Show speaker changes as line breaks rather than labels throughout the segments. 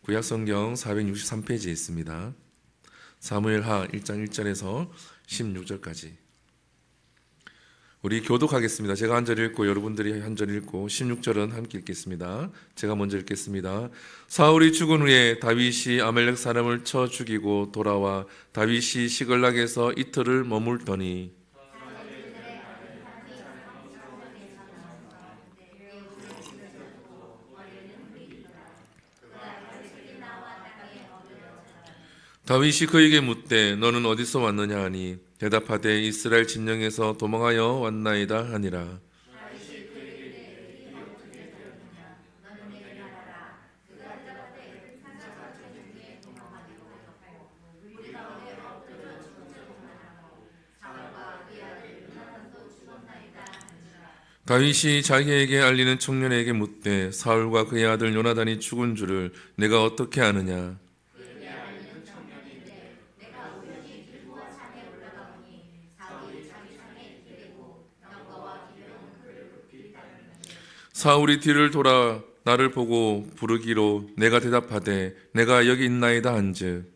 구약성경 463페이지에 있습니다. 사무엘하 1장 1절에서 16절까지 우리 교독하겠습니다. 제가 한 절 읽고 여러분들이 한 절 읽고 16절은 함께 읽겠습니다. 제가 먼저 읽겠습니다. 사울이 죽은 후에 다윗이 아말렉 사람을 쳐 죽이고 돌아와 다윗이 시글락에서 이틀을 머물더니 다윗이 그에게 묻되 너는 어디서 왔느냐 하니 대답하되 이스라엘 진영에서 도망하여 왔나이다 하니라. 다윗이 자기에게 알리는 청년에게 묻되 사울과 그의 아들 요나단이 죽은 줄을 내가 어떻게 아느냐. 사울이 뒤를 돌아 나를 보고 부르기로 내가 대답하되 내가 여기 있나이다 한즉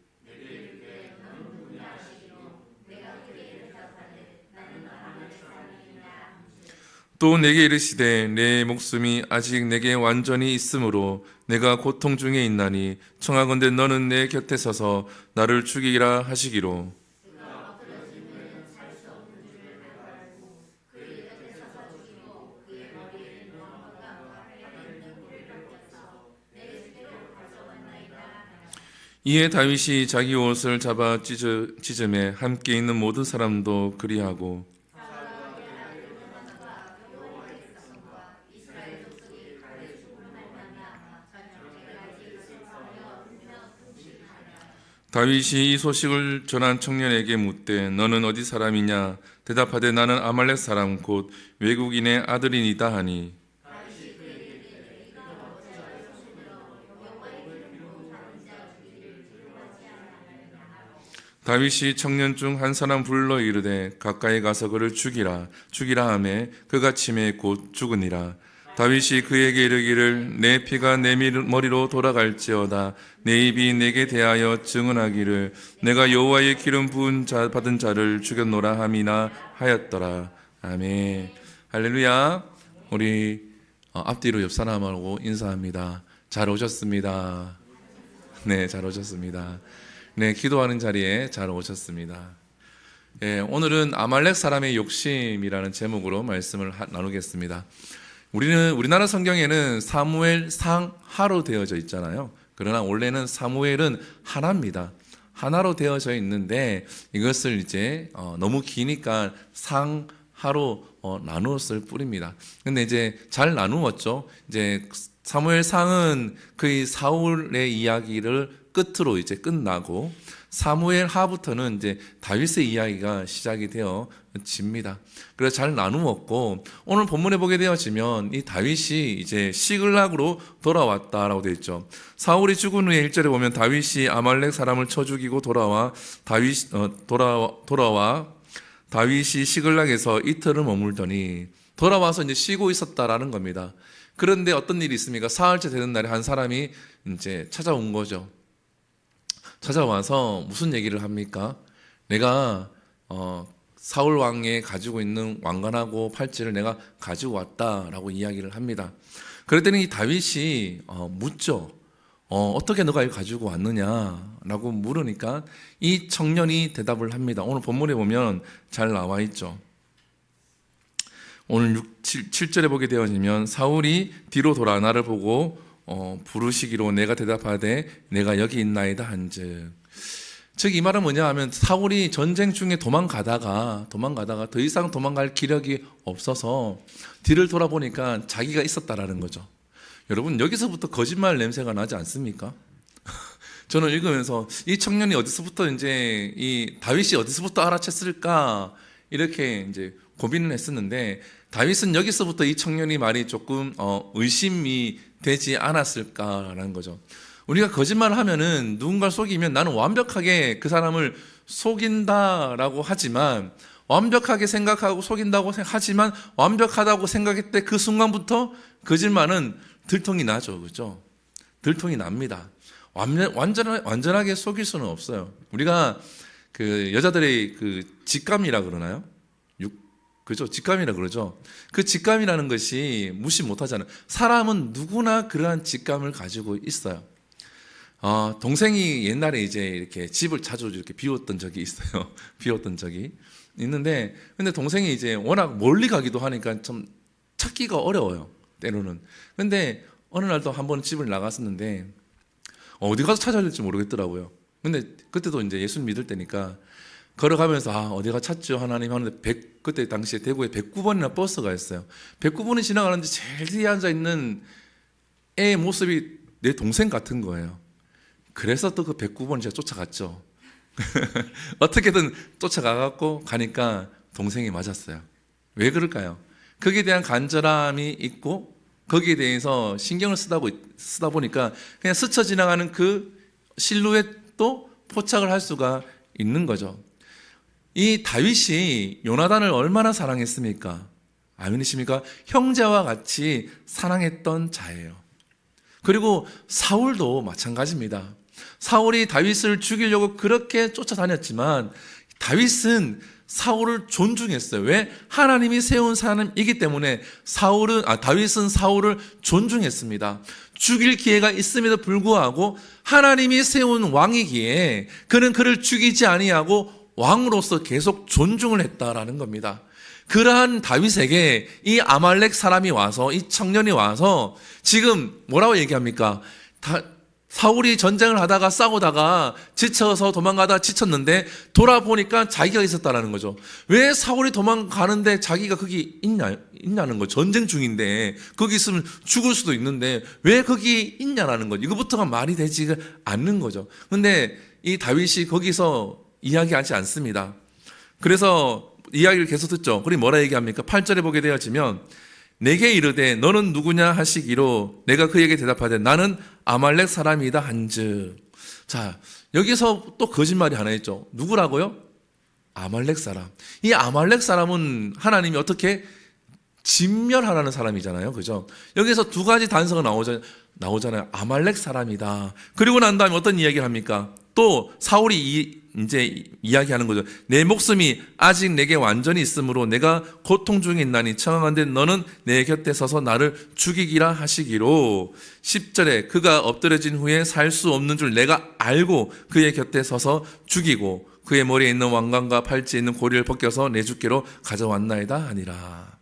또 내게 이르시되 내 목숨이 아직 내게 완전히 있으므로 내가 고통 중에 있나니 청하건대 너는 내 곁에 서서 나를 죽이라 하시기로. 이에 다윗이 자기 옷을 잡아 찢음에 함께 있는 모든 사람도 그리하고 다윗이 이 소식을 전한 청년에게 묻되 너는 어디 사람이냐. 대답하되 나는 아말렉 사람 곧 외국인의 아들이니이다 하니 다윗이 청년 중 한 사람 불러 이르되 가까이 가서 그를 죽이라 하매 그가 치매 곧 죽으니라. 다윗이 그에게 이르기를 내 피가 내 머리로 돌아갈지어다 내 입이 내게 대하여 증언하기를 내가 여호와의 기름 부은 자 받은 자를 죽였노라 함이나 하였더라. 아멘. 할렐루야. 우리 앞뒤로 옆 사람하고 인사합니다. 잘 오셨습니다. 네, 잘 오셨습니다. 네, 기도하는 자리에 잘 오셨습니다. 예, 오늘은 아말렉 사람의 욕심이라는 제목으로 말씀을 나누겠습니다. 우리나라 성경에는 사무엘 상하로 되어져 있잖아요. 그러나 원래는 사무엘은 하나입니다. 하나로 되어져 있는데 이것을 이제 너무 기니까 상하로 나누었을 뿐입니다. 근데 이제 잘 나누었죠. 이제 사무엘 상은 그의 사울의 이야기를 끝으로 이제 끝나고 사무엘 하부터는 이제 다윗의 이야기가 시작이 되어집니다. 그래서 잘 나누었고 오늘 본문에 보게 되어지면 이 다윗이 이제 시글락으로 돌아왔다라고 되어 있죠. 사울이 죽은 후에 1절에 보면 다윗이 아말렉 사람을 쳐 죽이고 돌아와 다윗이 시글락에서 이틀을 머물더니 돌아와서 이제 쉬고 있었다라는 겁니다. 그런데 어떤 일이 있습니까? 사흘째 되는 날에 한 사람이 이제 찾아온 거죠. 찾아와서 무슨 얘기를 합니까? 내가 사울 왕에 가지고 있는 왕관하고 팔찌를 내가 가지고 왔다라고 이야기를 합니다. 그랬더니 다윗이 묻죠. 어떻게 너가 이걸 가지고 왔느냐라고 물으니까 이 청년이 대답을 합니다. 오늘 본문에 보면 잘 나와 있죠. 오늘 7절에 보게 되어지면 사울이 뒤로 돌아 나를 보고 부르시기로 내가 대답하되 내가 여기 있나이다 한즉. 즉 이 말은 뭐냐 하면 사울이 전쟁 중에 도망가다가 더 이상 도망갈 기력이 없어서 뒤를 돌아보니까 자기가 있었다라는 거죠. 여러분 여기서부터 거짓말 냄새가 나지 않습니까? 저는 읽으면서 이 청년이 어디서부터 이제 이 다윗이 어디서부터 알아챘을까 이렇게 이제 고민을 했었는데 다윗은 여기서부터 이 청년이 말이 조금 의심이 되지 않았을까라는 거죠. 우리가 거짓말을 하면은 누군가를 속이면 나는 완벽하게 그 사람을 속인다라고 하지만 완벽하게 생각하고 속인다고 하지만 완벽하다고 생각했을 때 그 순간부터 거짓말은 들통이 나죠. 그렇죠? 들통이 납니다. 완전하게 속일 수는 없어요. 우리가 그 여자들의 그 직감이라 그러나요? 그죠? 직감이라 그러죠. 그 직감이라는 것이 무시 못하잖아요. 사람은 누구나 그러한 직감을 가지고 있어요. 동생이 옛날에 이제 이렇게 집을 자주 이렇게 비웠던 적이 있어요. 비웠던 적이 있는데, 근데 동생이 이제 워낙 멀리 가기도 하니까 좀 찾기가 어려워요. 때로는. 근데 어느 날도 한번 집을 나갔었는데, 어디 가서 찾아야 될지 모르겠더라고요. 근데 그때도 이제 예수 믿을 때니까 걸어가면서 어디가 찾죠 하나님 하는데 그때 당시에 대구에 109번이나 버스가 있어요. 109번이 지나가는데 제일 뒤에 앉아있는 애의 모습이 내 동생 같은 거예요. 그래서 또 그 109번을 제가 쫓아갔죠. 어떻게든 쫓아가갖고 가니까 동생이 맞았어요. 왜 그럴까요? 거기에 대한 간절함이 있고 거기에 대해서 신경을 쓰다 보니까 그냥 스쳐 지나가는 그 실루엣도 포착을 할 수가 있는 거죠. 이 다윗이 요나단을 얼마나 사랑했습니까? 아멘이십니까? 형제와 같이 사랑했던 자예요. 그리고 사울도 마찬가지입니다. 사울이 다윗을 죽이려고 그렇게 쫓아다녔지만 다윗은 사울을 존중했어요. 왜? 하나님이 세운 사람이기 때문에 다윗은 사울을 존중했습니다. 죽일 기회가 있음에도 불구하고 하나님이 세운 왕이기에 그는 그를 죽이지 아니하고 왕으로서 계속 존중을 했다라는 겁니다. 그러한 다윗에게 이 아말렉 사람이 와서, 이 청년이 와서 지금 뭐라고 얘기합니까? 사울이 전쟁을 하다가 싸우다가 지쳐서 도망가다 지쳤는데 돌아보니까 자기가 있었다라는 거죠. 왜 사울이 도망가는데 자기가 거기 있냐는 거죠. 전쟁 중인데 거기 있으면 죽을 수도 있는데 왜 거기 있냐라는 거죠. 이거부터가 말이 되지 않는 거죠. 근데 이 다윗이 거기서 이야기하지 않습니다. 그래서 이야기를 계속 듣죠. 그리고 뭐라 얘기합니까? 8절에 보게 되어지면 내게 이르되 너는 누구냐 하시기로 내가 그에게 대답하되 나는 아말렉 사람이다 한즉. 자, 여기서 또 거짓말이 하나 있죠. 누구라고요? 아말렉 사람. 이 아말렉 사람은 하나님이 어떻게 진멸하라는 사람이잖아요. 그죠? 여기서 두 가지 단서가 나오잖아요. 아말렉 사람이다. 그리고 난 다음에 어떤 이야기를 합니까? 또 사울이 이제 이야기하는 거죠. 내 목숨이 아직 내게 완전히 있으므로 내가 고통 중에 있나니 청하건대 너는 내 곁에 서서 나를 죽이기라 하시기로. 10절에 그가 엎드려진 후에 살 수 없는 줄 내가 알고 그의 곁에 서서 죽이고 그의 머리에 있는 왕관과 팔찌에 있는 고리를 벗겨서 내 주께로 가져왔나이다 하니라.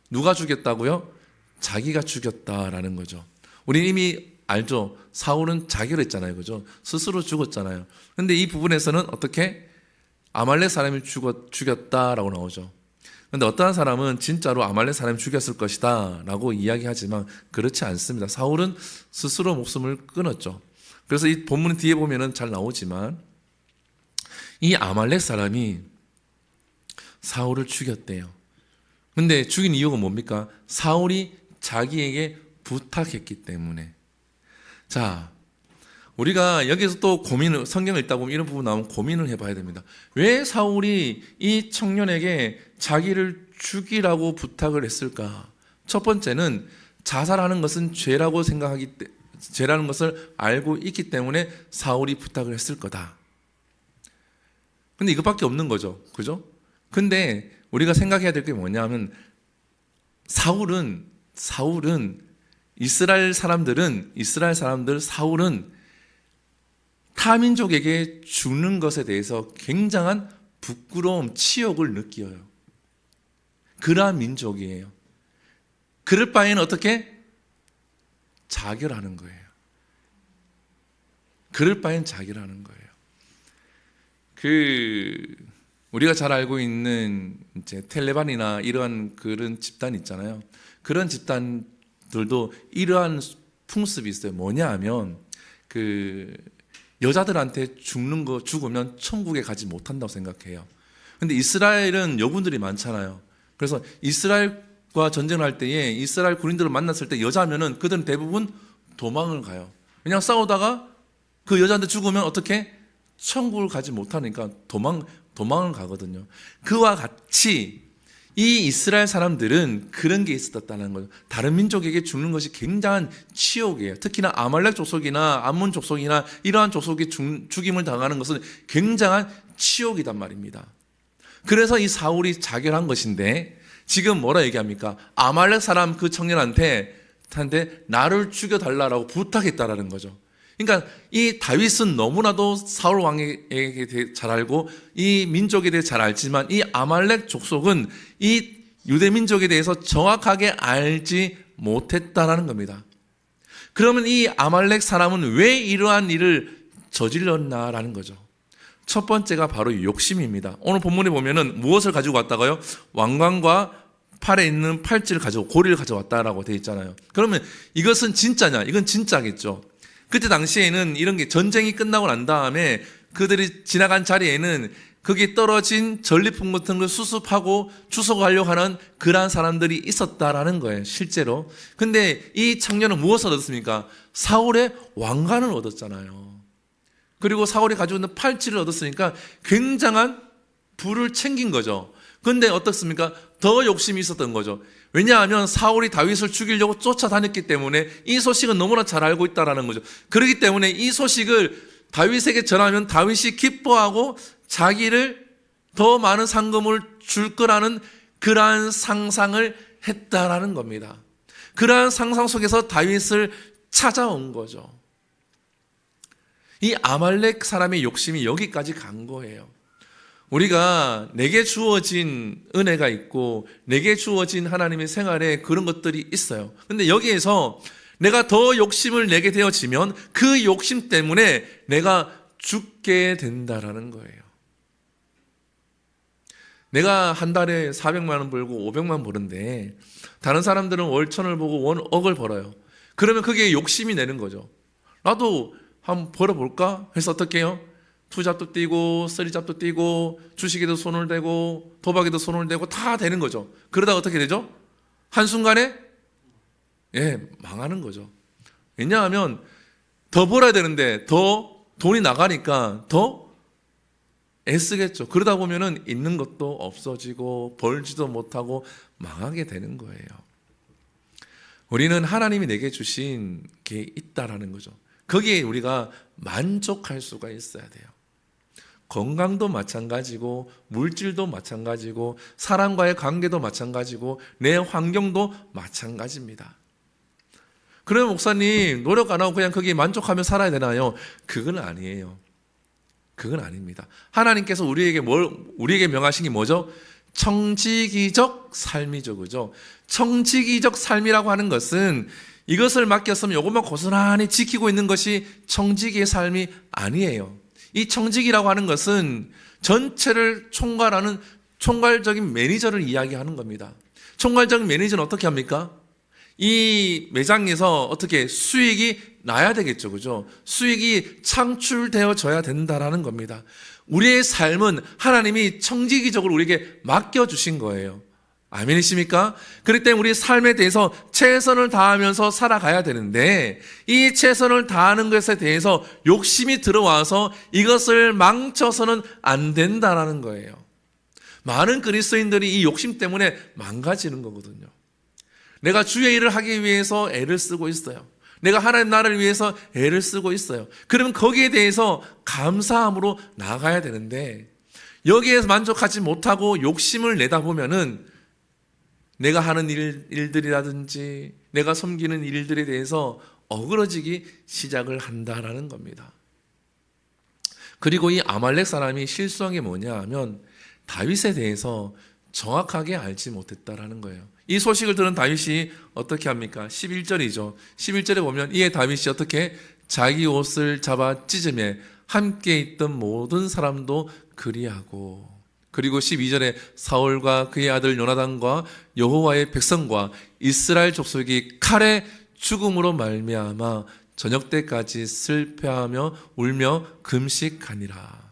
누가 죽였다고요? 자기가 죽였다라는 거죠. 우리 이미 알죠? 사울은 자기를 했잖아요. 그죠? 스스로 죽었잖아요. 근데 이 부분에서는 어떻게? 아말렉 사람이 죽였다라고 나오죠. 근데 어떠한 사람은 진짜로 아말렉 사람이 죽였을 것이다 라고 이야기하지만 그렇지 않습니다. 사울은 스스로 목숨을 끊었죠. 그래서 이 본문 뒤에 보면은 잘 나오지만 이 아말렉 사람이 사울을 죽였대요. 근데 죽인 이유가 뭡니까? 사울이 자기에게 부탁했기 때문에. 자, 우리가 여기서 또 성경을 읽다 보면 이런 부분 나오면 고민을 해봐야 됩니다. 왜 사울이 이 청년에게 자기를 죽이라고 부탁을 했을까? 첫 번째는 자살하는 것은 죄라는 것을 알고 있기 때문에 사울이 부탁을 했을 거다. 근데 이것밖에 없는 거죠. 그죠? 근데 우리가 생각해야 될 게 뭐냐면 사울은 사울은 타민족에게 죽는 것에 대해서 굉장한 부끄러움, 치욕을 느껴요. 그러한 민족이에요. 그럴 바에는 어떻게? 자결하는 거예요. 그럴 바엔 자결하는 거예요. 우리가 잘 알고 있는 이제 텔레반이나 이러한 그런 집단 있잖아요. 그런 집단들도 이러한 풍습이 있어요. 뭐냐 하면 여자들한테 죽으면 천국에 가지 못한다고 생각해요. 근데 이스라엘은 여군들이 많잖아요. 그래서 이스라엘과 전쟁을 할 때에 이스라엘 군인들을 만났을 때 여자면은 그들은 대부분 도망을 가요. 그냥 싸우다가 그 여자한테 죽으면 어떻게? 천국을 가지 못하니까 도망을 가거든요. 그와 같이 이 이스라엘 사람들은 그런 게 있었다는 거죠. 다른 민족에게 죽는 것이 굉장한 치욕이에요. 특히나 아말렉 족속이나 암몬 족속이나 이러한 족속이 죽임을 당하는 것은 굉장한 치욕이단 말입니다. 그래서 이 사울이 자결한 것인데 지금 뭐라 얘기합니까? 아말렉 사람 그 청년한테 나를 죽여달라고 부탁했다라는 거죠. 그러니까 이 다윗은 너무나도 사울 왕에게 대해 잘 알고 이 민족에 대해 잘 알지만 이 아말렉 족속은 이 유대 민족에 대해서 정확하게 알지 못했다라는 겁니다. 그러면 이 아말렉 사람은 왜 이러한 일을 저질렀나라는 거죠. 첫 번째가 바로 욕심입니다. 오늘 본문에 보면은 무엇을 가지고 왔다고요? 왕관과 팔에 있는 팔찌를 가지고 고리를 가져왔다라고 되어 있잖아요. 그러면 이것은 진짜냐? 이건 진짜겠죠. 그때 당시에는 이런 게 전쟁이 끝나고 난 다음에 그들이 지나간 자리에는 거기에 떨어진 전리품 같은 걸 수습하고 추석하려고 하는 그러한 사람들이 있었다라는 거예요, 실제로. 근데 이 청년은 무엇을 얻었습니까? 사울의 왕관을 얻었잖아요. 그리고 사울이 가지고 있는 팔찌를 얻었으니까 굉장한 부를 챙긴 거죠. 근데 어떻습니까? 더 욕심이 있었던 거죠. 왜냐하면 사울이 다윗을 죽이려고 쫓아다녔기 때문에 이 소식은 너무나 잘 알고 있다라는 거죠. 그렇기 때문에 이 소식을 다윗에게 전하면 다윗이 기뻐하고 자기를 더 많은 상금을 줄 거라는 그러한 상상을 했다라는 겁니다. 그러한 상상 속에서 다윗을 찾아온 거죠. 이 아말렉 사람의 욕심이 여기까지 간 거예요. 우리가 내게 주어진 은혜가 있고 내게 주어진 하나님의 생활에 그런 것들이 있어요. 근데 여기에서 내가 더 욕심을 내게 되어지면 그 욕심 때문에 내가 죽게 된다라는 거예요. 내가 한 달에 400만 원 벌고 500만 원 버는데 다른 사람들은 월 1000을 보고 월 억을 벌어요. 그러면 그게 욕심이 내는 거죠. 나도 한번 벌어볼까? 해서 어떻게 해요? 투잡도 뛰고 쓰리잡도 뛰고 주식에도 손을 대고 도박에도 손을 대고 다 되는 거죠. 그러다가 어떻게 되죠? 한순간에 망하는 거죠. 왜냐하면 더 벌어야 되는데 더 돈이 나가니까 더 애쓰겠죠. 그러다 보면은 있는 것도 없어지고 벌지도 못하고 망하게 되는 거예요. 우리는 하나님이 내게 주신 게 있다라는 거죠. 거기에 우리가 만족할 수가 있어야 돼요. 건강도 마찬가지고 물질도 마찬가지고 사람과의 관계도 마찬가지고 내 환경도 마찬가지입니다. 그러면 목사님 노력 안 하고 그냥 거기에 만족하며 살아야 되나요? 그건 아니에요. 그건 아닙니다. 하나님께서 우리에게 명하신 게 뭐죠? 청지기적 삶이죠. 그죠? 청지기적 삶이라고 하는 것은 이것을 맡겼으면 이것만 고스란히 지키고 있는 것이 청지기의 삶이 아니에요. 이 청지기라고 하는 것은 전체를 총괄하는 총괄적인 매니저를 이야기하는 겁니다. 총괄적인 매니저는 어떻게 합니까? 이 매장에서 어떻게 수익이 나야 되겠죠. 그죠? 수익이 창출되어져야 된다라는 겁니다. 우리의 삶은 하나님이 청지기적으로 우리에게 맡겨주신 거예요. 아멘이십니까? 그렇기 때문에 우리 삶에 대해서 최선을 다하면서 살아가야 되는데 이 최선을 다하는 것에 대해서 욕심이 들어와서 이것을 망쳐서는 안 된다라는 거예요. 많은 그리스도인들이 이 욕심 때문에 망가지는 거거든요. 내가 주의 일을 하기 위해서 애를 쓰고 있어요. 내가 하나님 나라를 위해서 애를 쓰고 있어요. 그러면 거기에 대해서 감사함으로 나아가야 되는데 여기에서 만족하지 못하고 욕심을 내다 보면은 내가 하는 일들이라든지 내가 섬기는 일들에 대해서 어그러지기 시작을 한다라는 겁니다. 그리고 이 아말렉 사람이 실수한 게 뭐냐 하면 다윗에 대해서 정확하게 알지 못했다라는 거예요. 이 소식을 들은 다윗이 어떻게 합니까? 11절이죠. 11절에 보면 이에 다윗이 어떻게 자기 옷을 잡아 찢으며 함께 있던 모든 사람도 그리하고 그리고 12절에 사울과 그의 아들 요나단과 여호와의 백성과 이스라엘 족속이 칼의 죽음으로 말미암아 저녁 때까지 슬퍼하며 울며 금식하니라.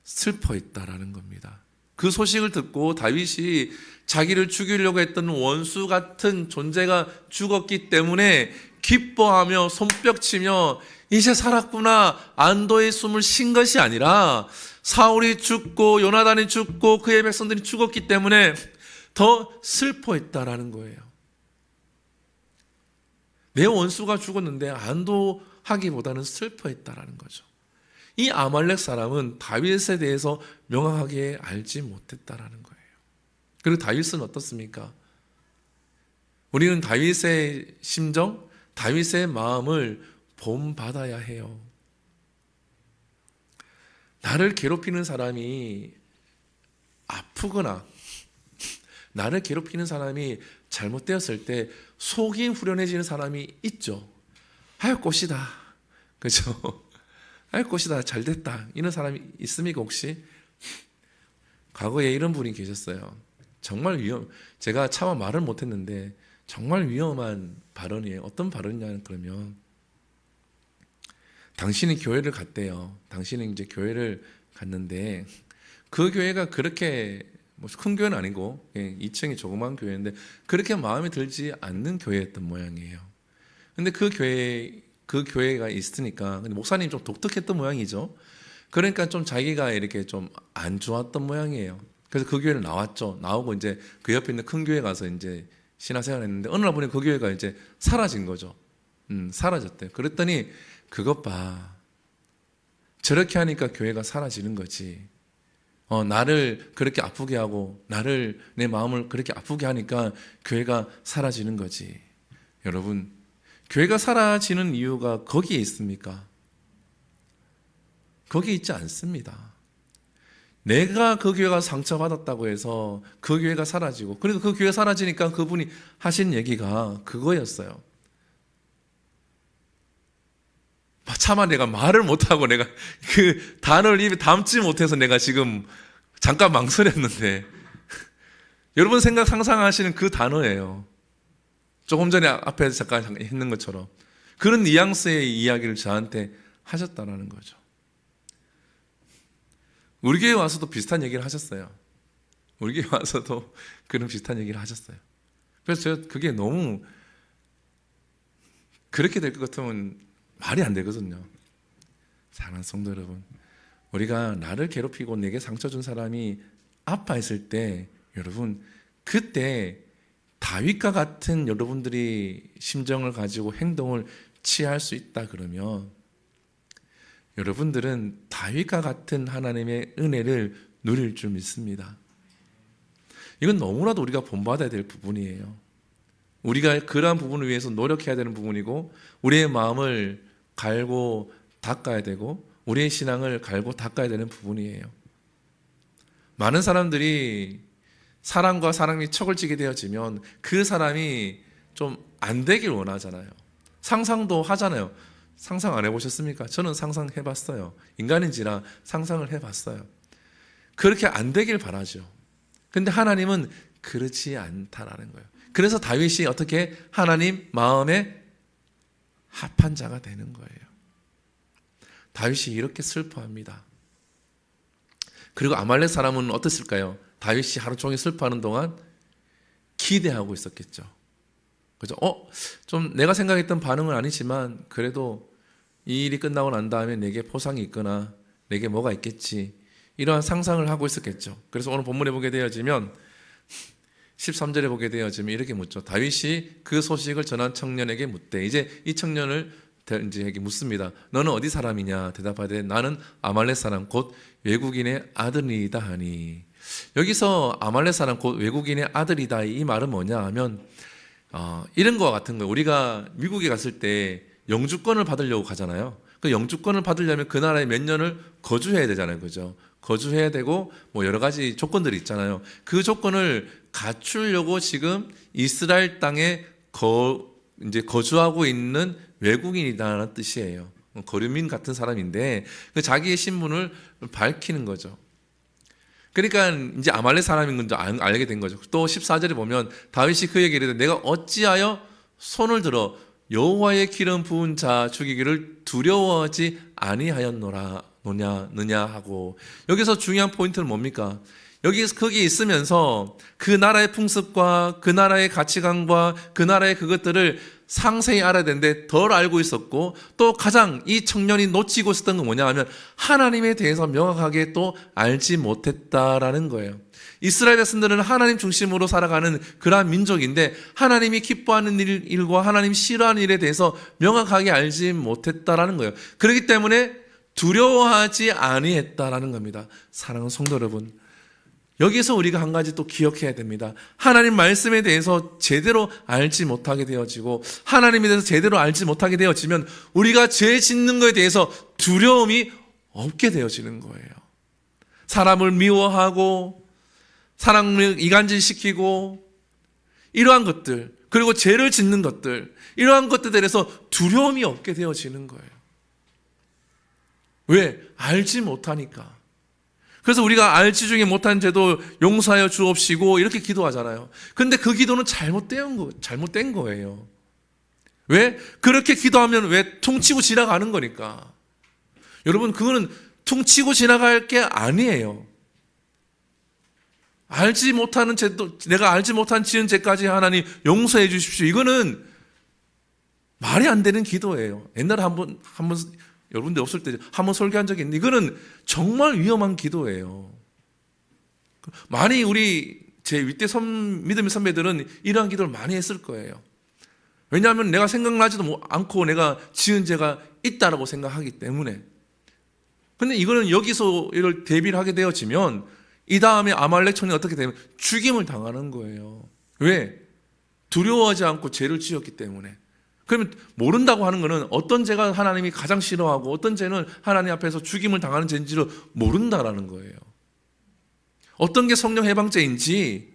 슬퍼했다라는 겁니다. 그 소식을 듣고 다윗이 자기를 죽이려고 했던 원수 같은 존재가 죽었기 때문에 기뻐하며 손뼉치며 이제 살았구나 안도의 숨을 쉰 것이 아니라 사울이 죽고 요나단이 죽고 그의 백성들이 죽었기 때문에 더 슬퍼했다라는 거예요. 내 원수가 죽었는데 안도하기보다는 슬퍼했다라는 거죠. 이 아말렉 사람은 다윗에 대해서 명확하게 알지 못했다라는 거예요. 그리고 다윗은 어떻습니까? 우리는 다윗의 심정, 다윗의 마음을 본받아야 해요. 나를 괴롭히는 사람이 아프거나 나를 괴롭히는 사람이 잘못되었을 때 속이 후련해지는 사람이 있죠. 할 것이다. 그죠? 할 것이다. 잘 됐다. 이런 사람이 있습니까 혹시? 과거에 이런 분이 계셨어요. 정말 제가 차마 말을 못했는데 정말 위험한 발언이에요. 어떤 발언이냐면 그러면 당신이 교회를 갔대요. 당신이 이제 교회를 갔는데 그 교회가 그렇게 뭐 큰 교회는 아니고 2층이 조그만 교회인데 그렇게 마음에 들지 않는 교회였던 모양이에요. 근데 그 교회가 있으니까 근데 목사님이 좀 독특했던 모양이죠. 그러니까 좀 자기가 이렇게 좀 안 좋았던 모양이에요. 그래서 그 교회를 나왔죠. 나오고 이제 그 옆에 있는 큰 교회 가서 이제 신앙생활을 했는데 어느 날 보니 그 교회가 이제 사라진 거죠. 사라졌대요. 그랬더니 그것 봐. 저렇게 하니까 교회가 사라지는 거지. 나를 그렇게 아프게 하고 내 마음을 그렇게 아프게 하니까 교회가 사라지는 거지. 여러분, 교회가 사라지는 이유가 거기에 있습니까? 거기에 있지 않습니다. 내가 그 교회가 상처받았다고 해서 그 교회가 사라지고 그래도 그 교회가 사라지니까 그분이 하신 얘기가 그거였어요. 차마 내가 말을 못하고 내가 그 단어를 입에 담지 못해서 내가 지금 잠깐 망설였는데 여러분 상상하시는 그 단어예요. 조금 전에 앞에 잠깐 했는 것처럼 그런 뉘앙스의 이야기를 저한테 하셨다라는 거죠. 우리 교회 와서도 비슷한 얘기를 하셨어요. 우리 교회 와서도 그런 비슷한 얘기를 하셨어요. 그래서 제가 그게 너무 그렇게 될 것 같으면 말이 안 되거든요. 사랑하는 성도 여러분, 우리가 나를 괴롭히고 내게 상처 준 사람이 아파했을 때 여러분 그때 다윗과 같은 여러분들이 심정을 가지고 행동을 취할 수 있다 그러면 여러분들은 다윗과 같은 하나님의 은혜를 누릴 줄 믿습니다. 이건 너무나도 우리가 본받아야 될 부분이에요. 우리가 그러한 부분을 위해서 노력해야 되는 부분이고 우리의 마음을 갈고 닦아야 되고 우리의 신앙을 갈고 닦아야 되는 부분이에요. 많은 사람들이 사람과 사람이 척을 지게 되어지면 그 사람이 좀 안 되길 원하잖아요. 상상도 하잖아요. 상상 안 해보셨습니까? 저는 상상해봤어요. 인간인지라 상상을 해봤어요. 그렇게 안 되길 바라죠. 근데 하나님은 그렇지 않다라는 거예요. 그래서 다윗이 어떻게 하나님 마음에 합한 자가 되는 거예요. 다윗이 이렇게 슬퍼합니다. 그리고 아말렉 사람은 어땠을까요? 다윗이 하루 종일 슬퍼하는 동안 기대하고 있었겠죠. 그죠? 좀 내가 생각했던 반응은 아니지만 그래도 이 일이 끝나고 난 다음에 내게 포상이 있거나 내게 뭐가 있겠지. 이러한 상상을 하고 있었겠죠. 그래서 오늘 본문에 보게 되어지면 13절에 보게 되어지면 이렇게 묻죠. 다윗이 그 소식을 전한 청년에게 묻되 이제 이 청년을 이제 묻습니다. 너는 어디 사람이냐? 대답하되 나는 아말렉 사람 곧 외국인의 아들이다 하니. 여기서 아말렉 사람 곧 외국인의 아들이다 이 말은 뭐냐 하면 이런 거와 같은 거예요. 우리가 미국에 갔을 때 영주권을 받으려고 가잖아요. 그 영주권을 받으려면 그 나라에 몇 년을 거주해야 되잖아요. 그죠? 거주해야 되고 뭐 여러 가지 조건들이 있잖아요. 그 조건을 갖추려고 지금 이스라엘 땅에 이제 거주하고 있는 외국인이다라는 뜻이에요. 거류민 같은 사람인데 그 자기의 신분을 밝히는 거죠. 그러니까 이제 아말렉 사람인 건 알게 된 거죠. 또 14절에 보면 다윗이 그에게 이르되 내가 어찌하여 손을 들어 여호와의 기름 부은 자 죽이기를 두려워하지 아니하였느냐 하고 여기서 중요한 포인트는 뭡니까? 거기 있으면서 그 나라의 풍습과 그 나라의 가치관과 그 나라의 그것들을 상세히 알아야 되는데 덜 알고 있었고, 또 가장 이 청년이 놓치고 있었던 건 뭐냐 하면 하나님에 대해서 명확하게 또 알지 못했다라는 거예요. 이스라엘 백성들은 하나님 중심으로 살아가는 그러한 민족인데 하나님이 기뻐하는 일과 하나님이 싫어하는 일에 대해서 명확하게 알지 못했다라는 거예요. 그렇기 때문에 두려워하지 아니했다라는 겁니다. 사랑하는 성도 여러분, 여기서 우리가 한 가지 또 기억해야 됩니다. 하나님 말씀에 대해서 제대로 알지 못하게 되어지고 하나님에 대해서 제대로 알지 못하게 되어지면 우리가 죄 짓는 것에 대해서 두려움이 없게 되어지는 거예요. 사람을 미워하고 사람을 이간질시키고 이러한 것들, 그리고 죄를 짓는 것들, 이러한 것들에 대해서 두려움이 없게 되어지는 거예요. 왜? 알지 못하니까. 그래서 우리가 알지 못한 죄도 용서하여 주옵시고 이렇게 기도하잖아요. 근데 그 기도는 잘못된 거예요. 왜? 그렇게 기도하면 왜 퉁치고 지나가는 거니까. 여러분, 그거는 퉁치고 지나갈 게 아니에요. 알지 못하는 죄도, 내가 알지 못한 지은 죄까지 하나님 용서해 주십시오. 이거는 말이 안 되는 기도예요. 옛날에 한번 여러분들 없을 때 한번 설교한 적이 있는데 이거는 정말 위험한 기도예요. 많이 제 윗대 믿음의 선배들은 이러한 기도를 많이 했을 거예요. 왜냐하면 내가 생각나지도 않고 내가 지은 죄가 있다라고 생각하기 때문에. 근데 이거는 여기서 이걸 대비를 하게 되어지면 이 다음에 아말렉 청년이 어떻게 되면 죽임을 당하는 거예요. 왜? 두려워하지 않고 죄를 지었기 때문에. 그러면 모른다고 하는 것은 어떤 죄가 하나님이 가장 싫어하고 어떤 죄는 하나님 앞에서 죽임을 당하는 죄인지를 모른다라는 거예요. 어떤 게 성령 해방죄인지,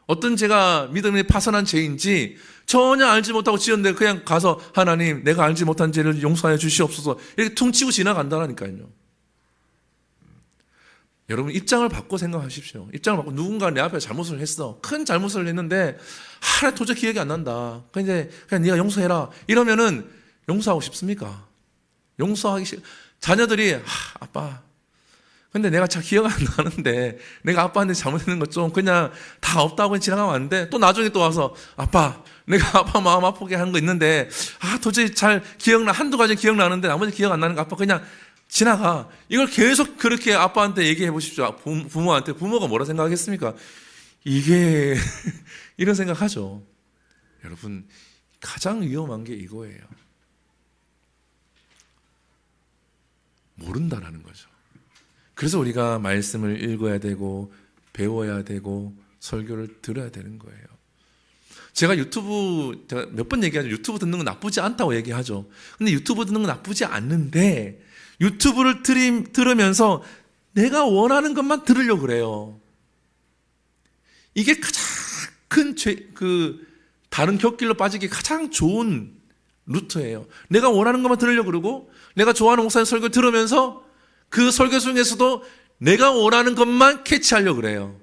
어떤 죄가 믿음에 파선한 죄인지 전혀 알지 못하고 지었는데 그냥 가서 하나님, 내가 알지 못한 죄를 용서하여 주시옵소서 이렇게 퉁치고 지나간다라니까요. 여러분, 입장을 바꿔 생각하십시오. 입장을 바꿔. 누군가 내 앞에 잘못을 했어. 큰 잘못을 했는데 하나 도저히 기억이 안 난다. 그냥 네가 용서해라. 이러면은 용서하고 싶습니까? 용서하기 싫. 자녀들이 아빠, 근데 내가 잘 기억 안 나는데 내가 아빠한테 잘못했는 것 좀 그냥 다 없다고 지나가면 안 돼? 또 나중에 또 와서 아빠, 내가 아빠 마음 아프게 한 거 있는데 도저히 잘 기억나. 한두 가지 기억나는데 나머지 기억 안 나는 거 아빠 그냥 지나가. 이걸 계속 그렇게 아빠한테 얘기해 보십시오. 부모한테. 부모가 뭐라 생각하겠습니까? 이게 이런 생각하죠. 여러분, 가장 위험한 게 이거예요. 모른다라는 거죠. 그래서 우리가 말씀을 읽어야 되고 배워야 되고 설교를 들어야 되는 거예요. 제가 몇 번 얘기하죠. 유튜브 듣는 건 나쁘지 않다고 얘기하죠. 근데 유튜브 듣는 건 나쁘지 않는데 유튜브를 들으면서 내가 원하는 것만 들으려고 그래요. 이게 가장 큰 다른 곁길로 빠지기 가장 좋은 루트예요. 내가 원하는 것만 들으려고 그러고 내가 좋아하는 목사님 설교 들으면서 그 설교 중에서도 내가 원하는 것만 캐치하려고 그래요.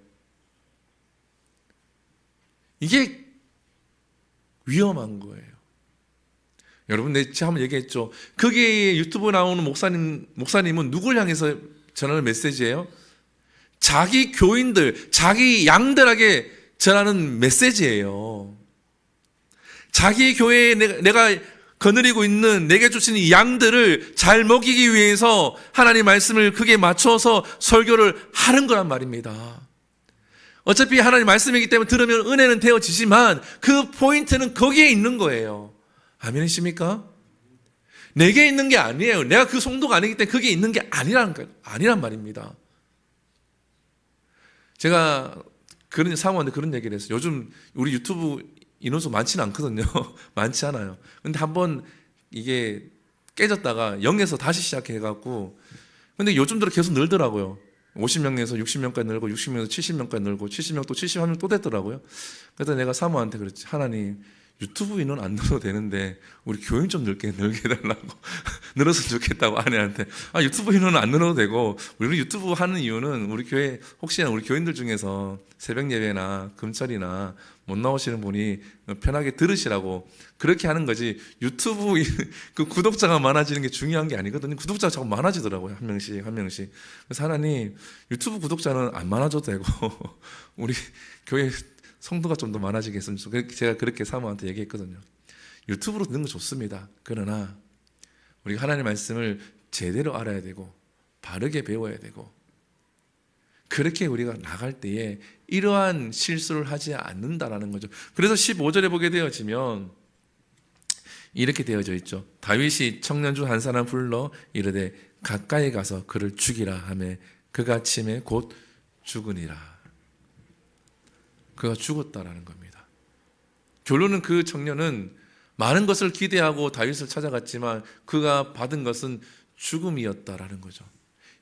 이게 위험한 거예요. 여러분, 내가 한번 얘기했죠. 거기에 유튜브 나오는 목사님은 누굴 향해서 전하는 메시지예요? 자기 교인들, 자기 양들에게 전하는 메시지예요. 자기 교회에 내가 거느리고 있는 내게 주신 이 양들을 잘 먹이기 위해서 하나님 말씀을 크게 맞춰서 설교를 하는 거란 말입니다. 어차피 하나님 말씀이기 때문에 들으면 은혜는 되어지지만 그 포인트는 거기에 있는 거예요. 아멘이십니까? 내게 있는 게 아니에요. 내가 그 성도가 아니기 때문에 그게 있는 게 아니란 말입니다. 제가 사모한테 그런 얘기를 했어요. 요즘 우리 유튜브 인원수 많지는 않거든요. 많지 않아요. 근데 한번 이게 깨졌다가 0에서 다시 시작해갖고, 근데 요즘 들어 계속 늘더라고요. 50명에서 60명까지 늘고 60명에서 70명까지 늘고 70명 또 71명 또 됐더라고요. 그래서 내가 사모한테 그랬지. 하나님, 유튜브 인원 안 늘어도 되는데 우리 교인 좀 늘게 해달라고 늘었으면 좋겠다고 아내한테. 유튜브 인원은 안 늘어도 되고 우리 유튜브 하는 이유는 우리 교회 혹시나 우리 교인들 중에서 새벽 예배나 금철이나 못 나오시는 분이 편하게 들으시라고 그렇게 하는 거지. 유튜브 그 구독자가 많아지는 게 중요한 게 아니거든요. 구독자가 자꾸 많아지더라고요. 한 명씩. 그래서 하나님, 유튜브 구독자는 안 많아져도 되고 우리 교회 성도가 좀 더 많아지게 했으면 좋겠어요. 제가 그렇게 사모한테 얘기했거든요. 유튜브로 듣는 거 좋습니다. 그러나 우리가 하나님의 말씀을 제대로 알아야 되고 바르게 배워야 되고, 그렇게 우리가 나갈 때에 이러한 실수를 하지 않는다라는 거죠. 그래서 15절에 보게 되어지면 이렇게 되어져 있죠. 다윗이 청년 중 한 사람 불러 이르되 가까이 가서 그를 죽이라 하매 그가 침에 곧 죽으니라. 그가 죽었다라는 겁니다. 결론은 그 청년은 많은 것을 기대하고 다윗을 찾아갔지만 그가 받은 것은 죽음이었다라는 거죠.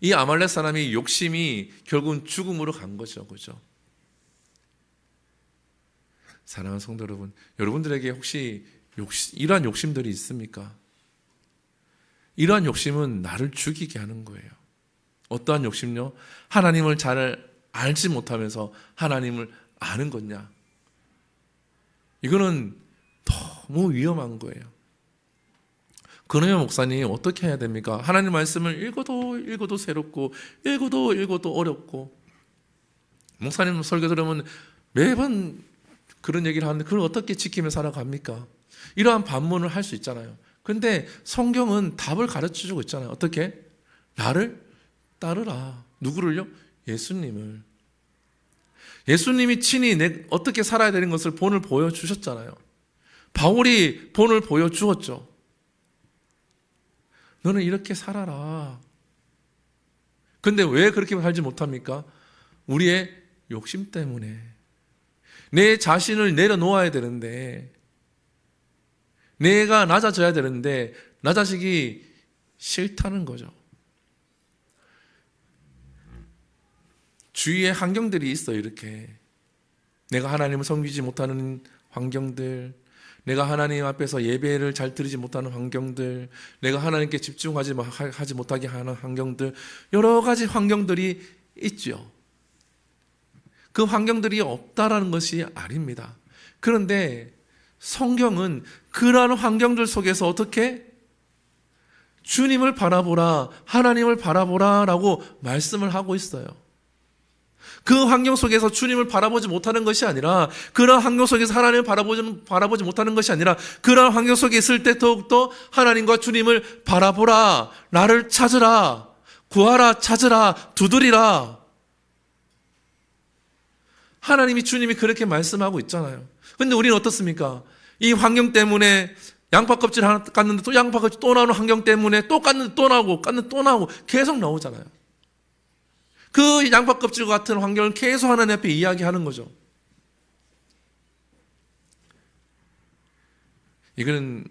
이 아말렉 사람이 욕심이 결국은 죽음으로 간 거죠. 그죠? 사랑하는 성도 여러분, 여러분들에게 혹시 이러한 욕심들이 있습니까? 이러한 욕심은 나를 죽이게 하는 거예요. 어떠한 욕심요? 하나님을 잘 알지 못하면서 하나님을 아는 거냐? 이거는 너무 위험한 거예요. 근호연 목사님 어떻게 해야 됩니까? 하나님 말씀을 읽어도 새롭고 읽어도 어렵고, 목사님 설교 들으면 매번 그런 얘기를 하는데 그걸 어떻게 지키며 살아갑니까? 이러한 반문을 할 수 있잖아요. 근데 성경은 답을 가르쳐주고 있잖아요. 어떻게? 나를 따르라. 누구를요? 예수님을. 예수님이 친히 어떻게 살아야 되는 것을 본을 보여주셨잖아요. 바울이 본을 보여주었죠. 너는 이렇게 살아라. 근데 왜 그렇게 살지 못합니까? 우리의 욕심 때문에. 내 자신을 내려놓아야 되는데, 내가 낮아져야 되는데 낮아지기 싫다는 거죠. 주위에 환경들이 있어요. 이렇게 내가 하나님을 섬기지 못하는 환경들, 내가 하나님 앞에서 예배를 잘 드리지 못하는 환경들, 내가 하나님께 집중하지 못하게 하는 환경들, 여러 가지 환경들이 있죠. 그 환경들이 없다라는 것이 아닙니다. 그런데 성경은 그러한 환경들 속에서 어떻게? 주님을 바라보라, 하나님을 바라보라 라고 말씀을 하고 있어요. 그 환경 속에서 주님을 바라보지 못하는 것이 아니라, 그러한 환경 속에서 하나님을 바라보지 못하는 것이 아니라, 그러한 환경 속에 있을 때 더욱더 하나님과 주님을 바라보라, 나를 찾으라, 구하라, 찾으라, 두드리라. 하나님이, 주님이 그렇게 말씀하고 있잖아요. 근데 우리는 어떻습니까? 이 환경 때문에 양파 껍질 하나 깠는데 또 양파 껍질 또 나오는 환경 때문에 또 깠는데 또 나오고 깠는데 또 나오고 계속 나오잖아요. 그 양파 껍질 같은 환경을 계속 하나님 앞에 이야기하는 거죠. 이거는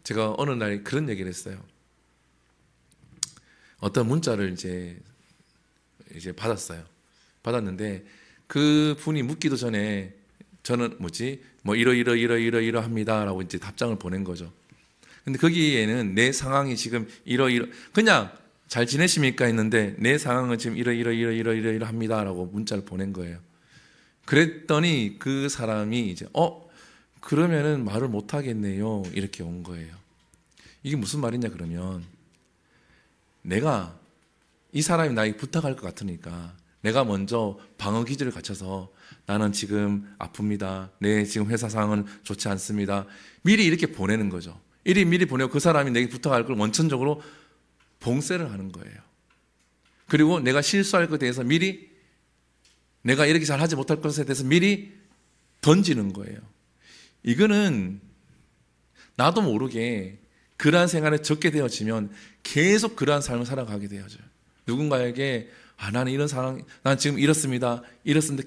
제가 어느 날 그런 얘기를 했어요. 어떤 문자를 이제 받았어요. 받았는데 그 분이 묻기도 전에 저는 이러합니다 라고 이제 답장을 보낸 거죠. 근데 거기에는 내 상황이 지금 그냥 잘 지내십니까 했는데 내 상황은 지금 이러합니다 라고 문자를 보낸 거예요. 그랬더니 그 사람이 이제 그러면은 말을 못 하겠네요 이렇게 온 거예요. 이게 무슨 말이냐 그러면, 내가 이 사람이 나에게 부탁할 것 같으니까 내가 먼저 방어 기제를 갖춰서 나는 지금 아픕니다. 내 지금 회사 상황은 좋지 않습니다. 미리 이렇게 보내는 거죠. 미리 보내고 그 사람이 내게 부탁할 걸 원천적으로 봉쇄를 하는 거예요. 그리고 내가 실수할 것에 대해서 미리, 내가 이렇게 잘 하지 못할 것에 대해서 미리 던지는 거예요. 이거는 나도 모르게 그러한 생활에 적게 되어지면 계속 그러한 삶을 살아가게 되어져요. 누군가에게 나는 이런 상황, 난 지금 이렇습니다.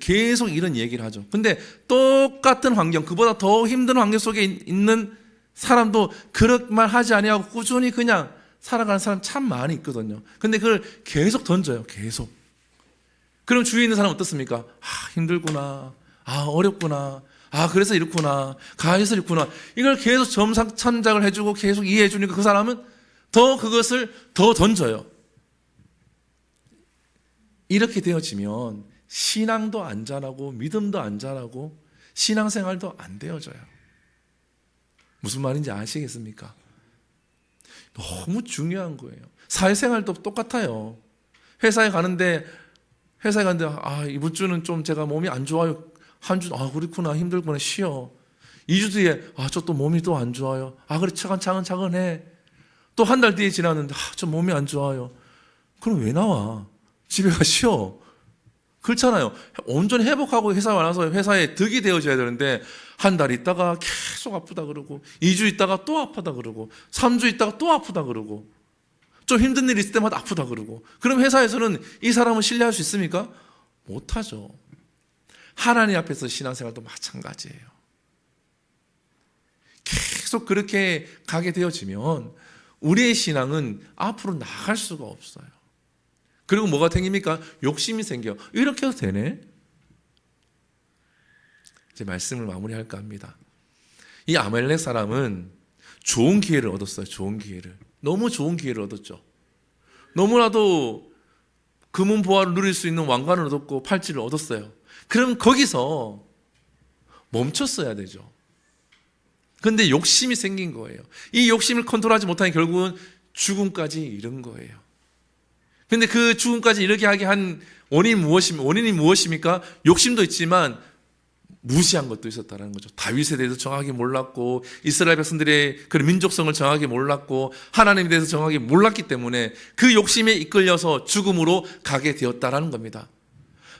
계속 이런 얘기를 하죠. 근데 똑같은 환경, 그보다 더 힘든 환경 속에 있는 사람도 그런 말 하지 아니하고 꾸준히 그냥 살아가는 사람 참 많이 있거든요. 근데 그걸 계속 던져요. 계속. 그럼 주위에 있는 사람은 어떻습니까? 힘들구나. 어렵구나. 그래서 이렇구나. 가해서 이렇구나. 이걸 계속 점상천작을 해주고 계속 이해해 주니까 그 사람은 더 그것을 더 던져요. 이렇게 되어지면 신앙도 안 자라고 믿음도 안 자라고 신앙생활도 안 되어져요. 무슨 말인지 아시겠습니까? 너무 중요한 거예요. 사회생활도 똑같아요. 회사에 가는데 이번 주는 좀 제가 몸이 안 좋아요. 한 주, 그렇구나, 힘들구나, 쉬어. 2주 뒤에 저 또 몸이 또 안 좋아요. 그래 차근차근해. 또 한 달 뒤에 지났는데 저 몸이 안 좋아요. 그럼 왜 나와? 집에 가 쉬어. 그렇잖아요. 온전히 회복하고 회사 와서 회사에 득이 되어져야 되는데 한 달 있다가 계속 아프다 그러고 2주 있다가 또 아프다 그러고 3주 있다가 또 아프다 그러고 좀 힘든 일 있을 때마다 아프다 그러고 그럼 회사에서는 이 사람을 신뢰할 수 있습니까? 못하죠. 하나님 앞에서 신앙생활도 마찬가지예요. 계속 그렇게 가게 되어지면 우리의 신앙은 앞으로 나갈 수가 없어요. 그리고 뭐가 생깁니까? 욕심이 생겨. 이렇게 해도 되네? 이제 말씀을 마무리할까 합니다. 이 아말렉 사람은 좋은 기회를 얻었어요. 좋은 기회를. 너무 좋은 기회를 얻었죠. 너무나도 금은보화를 누릴 수 있는 왕관을 얻었고 팔찌를 얻었어요. 그럼 거기서 멈췄어야 되죠. 그런데 욕심이 생긴 거예요. 이 욕심을 컨트롤하지 못하니 결국은 죽음까지 이른 거예요. 그런데 그 죽음까지 이르게 하게 한 원인이 무엇입니까? 욕심도 있지만 무시한 것도 있었다는 거죠. 다윗에 대해서 정확하게 몰랐고 이스라엘 백성들의 그런 민족성을 정확하게 몰랐고 하나님에 대해서 정확하게 몰랐기 때문에 그 욕심에 이끌려서 죽음으로 가게 되었다라는 겁니다.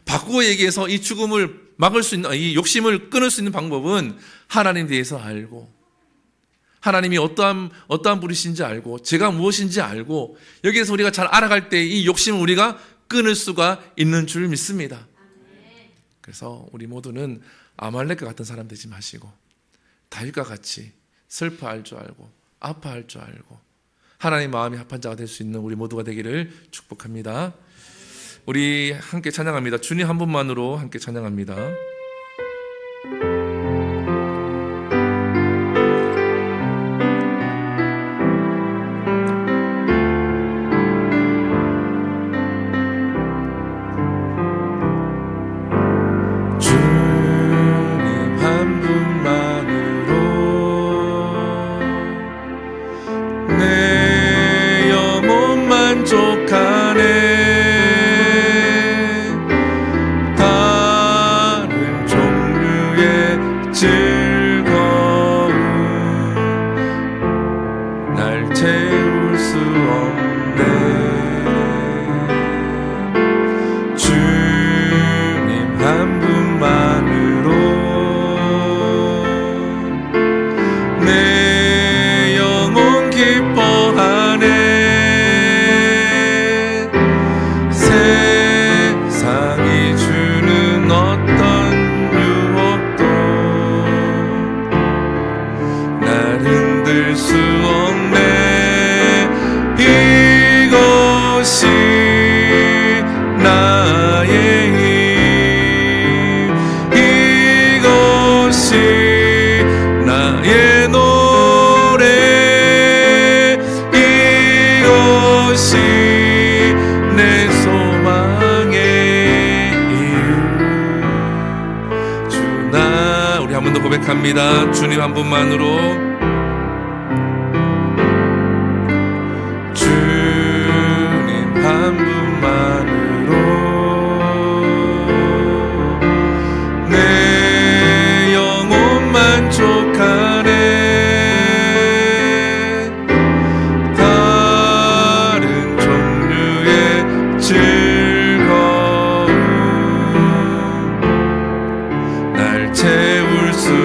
바꾸어 얘기해서 이 죽음을 막을 수 있는, 이 욕심을 끊을 수 있는 방법은 하나님에 대해서 알고 하나님이 어떠한 분이신지 알고 제가 무엇인지 알고 여기에서 우리가 잘 알아갈 때 이 욕심을 우리가 끊을 수가 있는 줄 믿습니다. 그래서 우리 모두는 아말렉과 같은 사람 되지 마시고 다윗과 같이 슬퍼할 줄 알고 아파할 줄 알고 하나님 마음이 합한 자가 될 수 있는 우리 모두가 되기를 축복합니다. 우리 함께 찬양합니다. 주님 한 분만으로 함께 찬양합니다. 고백합니다. 주님 한 분만으로 주님 한 분만으로 내 영혼 만족하네. 다른 종류의 즐거움 날 채울 수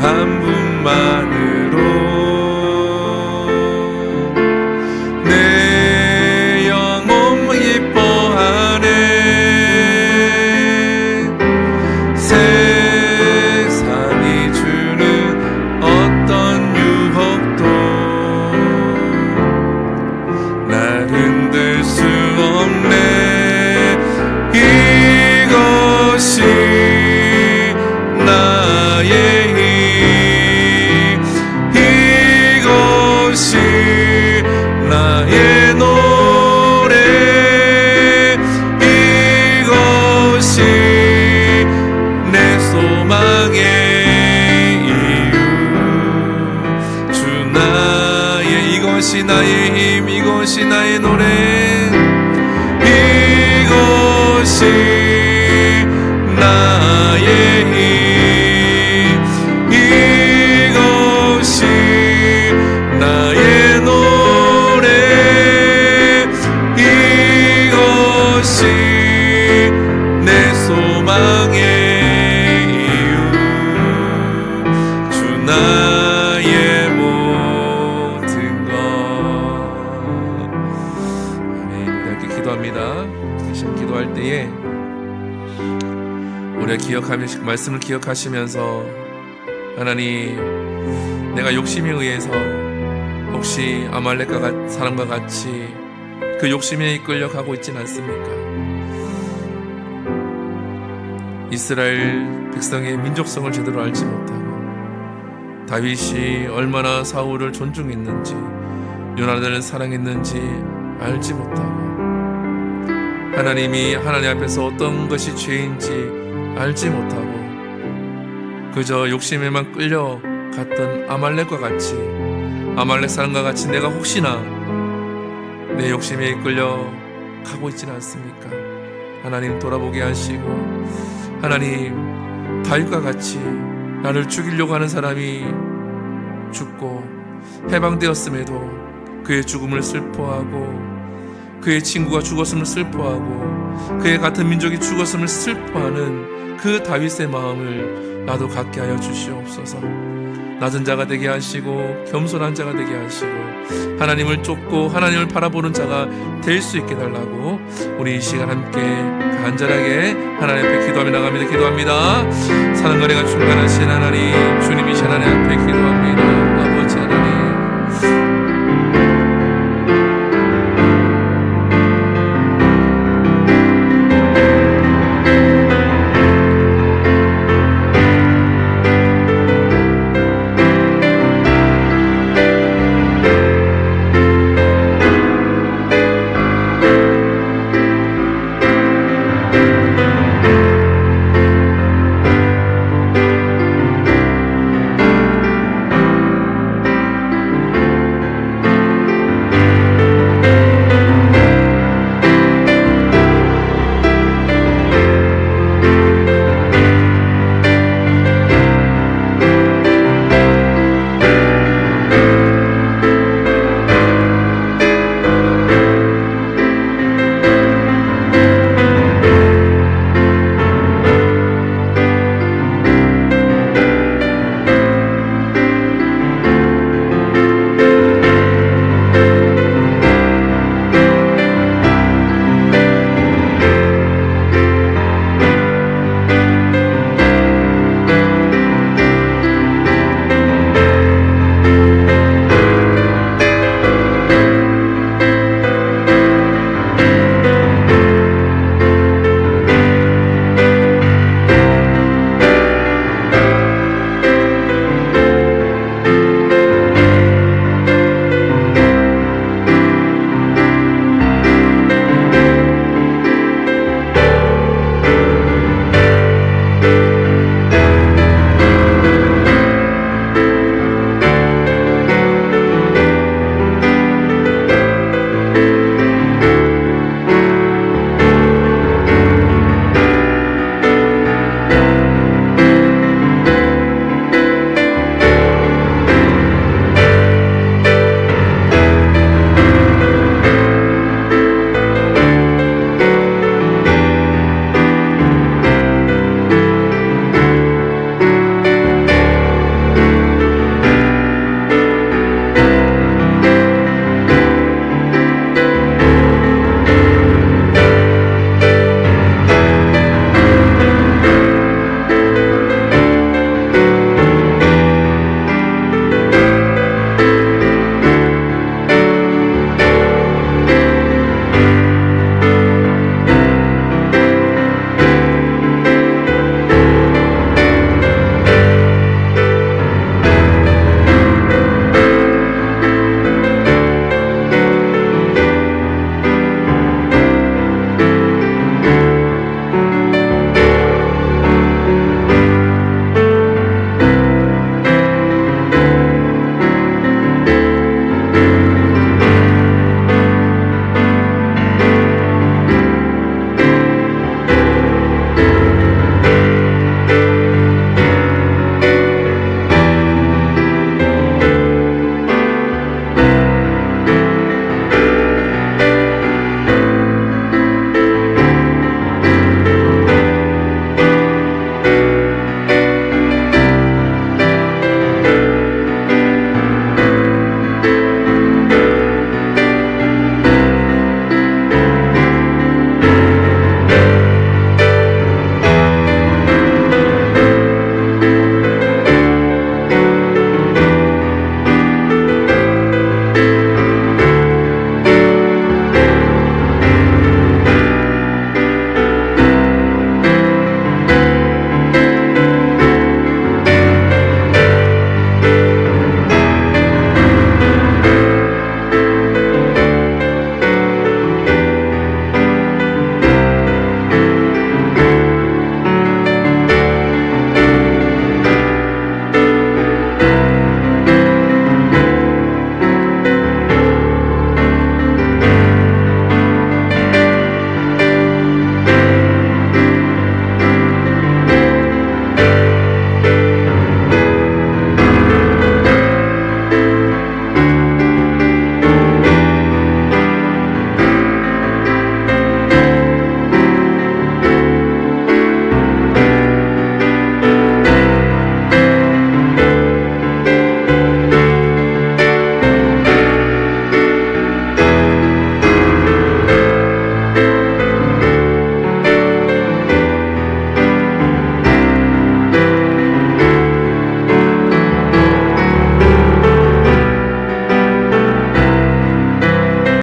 한 분만으로 내 영혼 기뻐하네. 세상이 주는 어떤 유혹도 날 흔들 수 없네. 이것이 나의 나의 노래. 이것이 내 소망의 이유. 주 나의 이것이 나의 힘. 이것이 나의 노래. 이것이 말씀을 기억하시면서 하나님, 내가 욕심에 의해서 혹시 아말렉 사람과 같이 그 욕심에 이끌려 가고 있진 않습니까? 이스라엘 백성의 민족성을 제대로 알지 못하고 다윗이 얼마나 사울을 존중했는지 요나단을 사랑했는지 알지 못하고 하나님이 하나님 앞에서 어떤 것이 죄인지 알지 못하고 그저 욕심에만 끌려갔던 아말렉과 같이, 아말렉 사람과 같이 내가 혹시나 내 욕심에 이끌려 가고 있지는 않습니까? 하나님 돌아보게 하시고, 하나님 다윗과 같이 나를 죽이려고 하는 사람이 죽고 해방되었음에도 그의 죽음을 슬퍼하고 그의 친구가 죽었음을 슬퍼하고 그의 같은 민족이 죽었음을 슬퍼하는 그 다윗의 마음을 나도 갖게 하여 주시옵소서. 낮은 자가 되게 하시고 겸손한 자가 되게 하시고 하나님을 쫓고 하나님을 바라보는 자가 될 수 있게 달라고 우리 이 시간 함께 간절하게 하나님 앞에 기도하며 나갑니다. 기도합니다. 사는 거리가 충만하신 하나님, 주님이신 하나님 앞에 기도합니다.